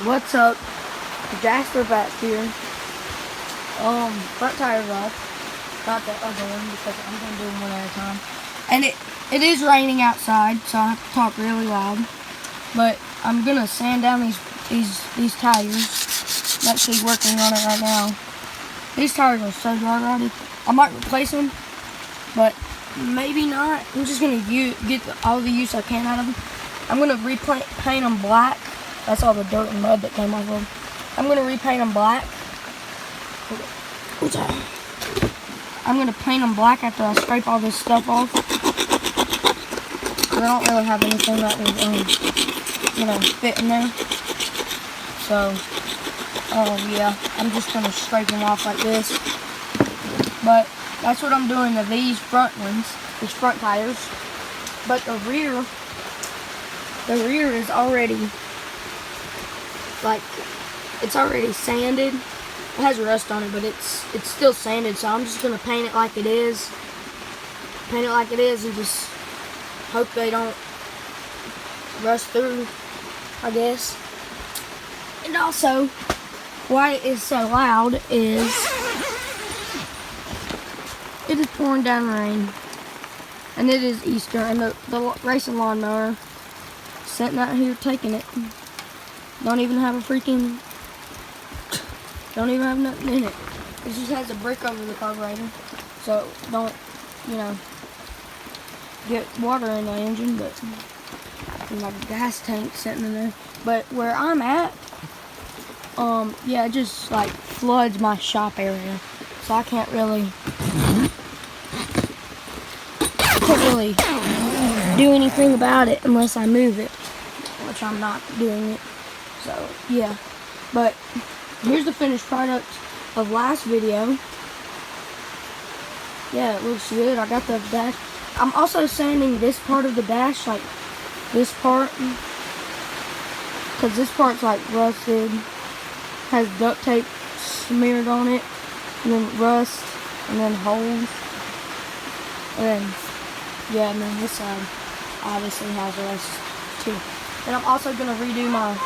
What's up? Jasper back here. Front tire's off. Not the other one because I'm gonna do them one at a time. And it is raining outside, so I have to talk really loud. But I'm gonna sand down these tires. I'm actually working on it right now. These tires are so dry already. I might replace them, but maybe not. I'm just gonna get all the use I can out of them. I'm gonna paint them black. That's all the dirt and mud that came off of them. I'm gonna repaint them black. I'm gonna paint them black after I scrape all this stuff off. I don't really have anything that will, fit in there. So, yeah, I'm just gonna scrape them off like this. But that's what I'm doing to these front ones, these front tires. But the rear is already, it's already sanded. It has rust on it, but it's still sanded, so I'm just gonna paint it like it is. Paint it like it is and just hope they don't rust through, I guess. And also, why it is so loud is it is pouring down rain. And it is Easter, and the racing lawnmower sitting out here taking it. Don't even have nothing in it. It just has a brick over the carburetor, so don't, get water in the engine, but my gas tank sitting in there. But where I'm at, yeah, it just floods my shop area, so I can't really do anything about it unless I move it, which I'm not doing it. So yeah, but here's the finished product of last video. Yeah, it looks good. I got the dash. I'm also sanding this part of the dash, like this part, because this part's rusted, has duct tape smeared on it, and then rust, and then holes, and then yeah, and then this side obviously has rust too. And I'm also gonna redo my.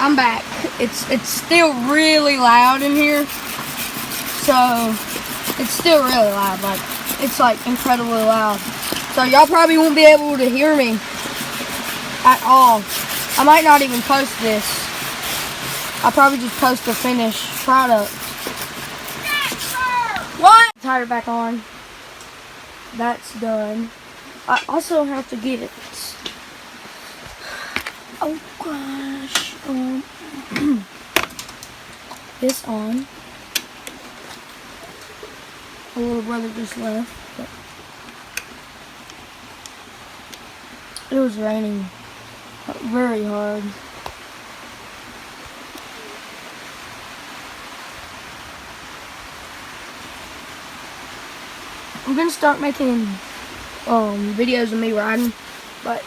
I'm back. It's still really loud in here, so it's still really loud. It's incredibly loud. So y'all probably won't be able to hear me at all. I might not even post this. I'll probably just post the finished product. What? Tire back on. That's done. I also have to get it. Oh gosh. This on. My little brother just left. But it was raining very hard. I'm gonna start making videos of me riding, but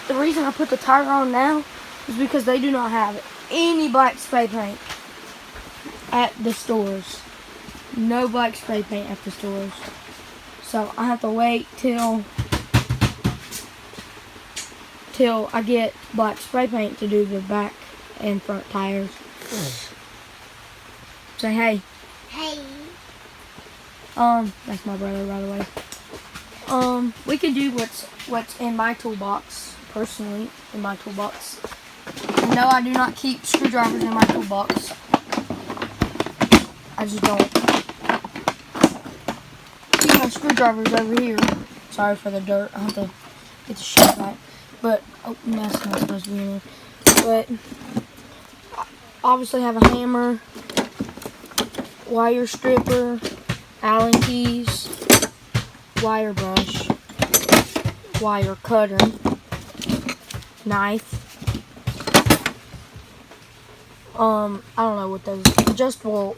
the reason I put the tire on now is because they do not have any black spray paint at the stores. No black spray paint at the stores. So I have to wait till I get black spray paint to do the back and front tires. Say hey. Hey. That's my brother, by the way. We could do what's in my toolbox, personally, in my toolbox. No, I do not keep screwdrivers in my toolbox. I just don't. Keep my screwdrivers over here. Sorry for the dirt. I have to get the shit back. But, oh, that's not supposed to be in there. But, I obviously have a hammer, wire stripper, Allen keys, wire brush, wire cutter, knife. I don't know what those, adjustable,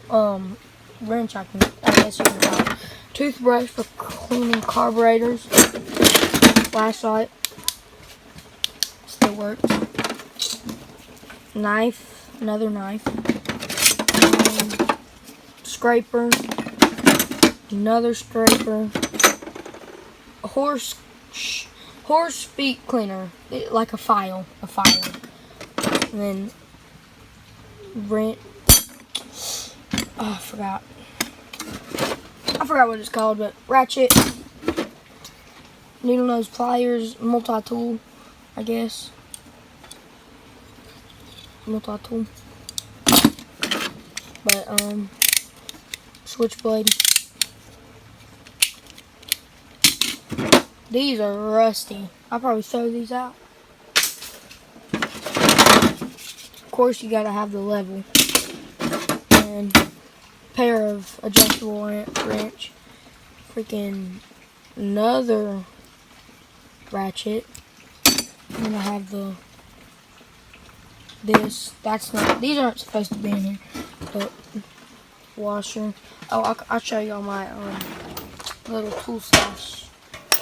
wrench I guess you can call it. Toothbrush for cleaning carburetors. Flashlight. Still works. Knife. Another knife. Scraper. Another scraper. A horse feet cleaner. Like a file. And then wrench. Oh, I forgot what it's called, but ratchet, needle nose pliers, multi-tool, I guess. Multi-tool. But, switchblade. These are rusty. I'll probably throw these out. Of course, you gotta have the level. And pair of adjustable wrench. Freaking another ratchet. And then I have this. That's not. These aren't supposed to be in here. But washer. Oh, I'll show y'all my little tool stash.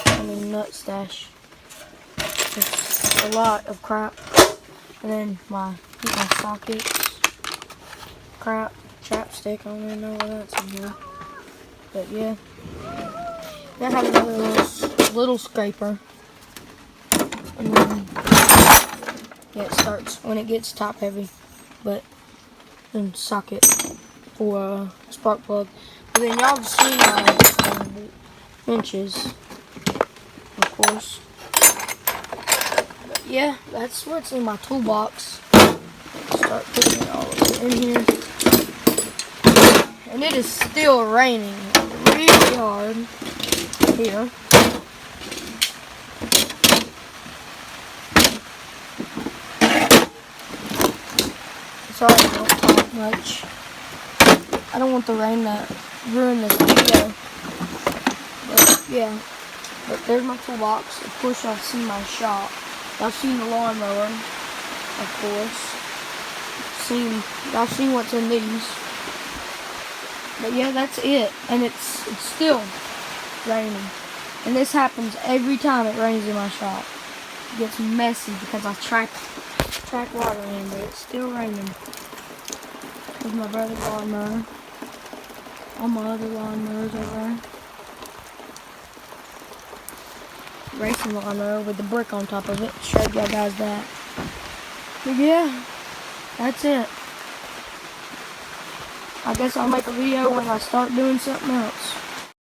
I mean nut stash. It's a lot of crap. And then my sockets. Crap. Chapstick. I don't even know why that's in here. But yeah. Then I have another little scraper. And then yeah, it starts when it gets top heavy. But then socket for a spark plug. But then y'all have seen my wrenches, of course. But yeah, that's what's in my toolbox. Start putting it all in here. And it is still raining really hard here. Sorry I don't talk much. I don't want the rain to ruin this video. But yeah. But there's my toolbox. Of course y'all seen my shop. Y'all seen the lawnmower. Of course. Y'all seen what's in these. But yeah, that's it. And it's still raining. And this happens every time it rains in my shop. It gets messy because I track water in, but it's still raining. There's my brother's lawnmower. All my other lawnmowers over there. Racing lawnmower with the brick on top of it. Showed y'all guys that. But yeah, that's it. I guess I'll make a video when I start doing something else.